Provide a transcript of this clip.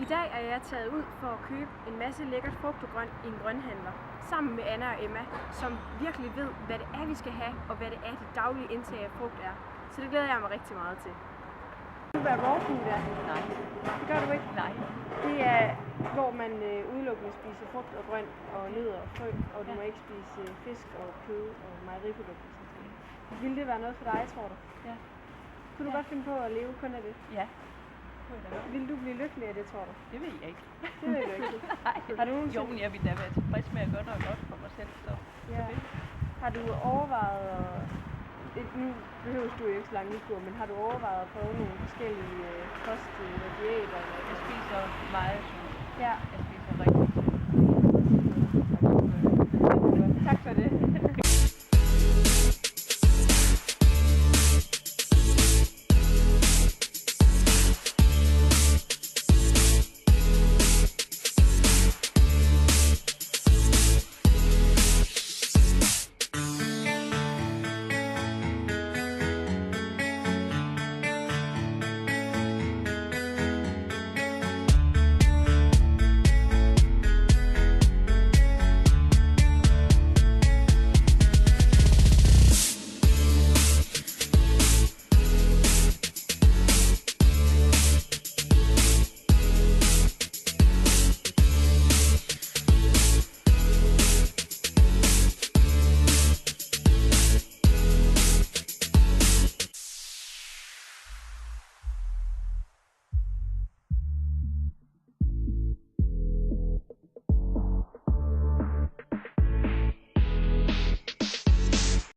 I dag er jeg taget ud for at købe en masse lækkert frugt og grønt i en grønhandler, sammen med Anna og Emma, som virkelig ved, hvad det er, vi skal have, og hvad det er, det daglige indtag af frugt er. Så det glæder jeg mig rigtig meget til. Ved du, hvad raw food er? Nej. Det gør du ikke? Nej. Det er, hvor man udelukkende spiser frugt og grønt og nødder og frø, og du må ikke spise fisk og kød og mejeriprodukter. Ville det være noget for dig, tror du? Ja. Kunne du godt finde på at leve kun af det? Ja. Vil du blive lykkelig af det, tror du? Det ved jeg ikke. Det ved du ikke. Nej. Har du nogensinde... Jo, men jeg vil da være tilfreds med at gøre noget godt for mig selv, så. Ja. Har du overvejet nu behøver du jo ikke så lange udtur, men har du overvejet at prøve nogle forskellige kost og diæter? Jeg spiser meget sundt. Ja. Jeg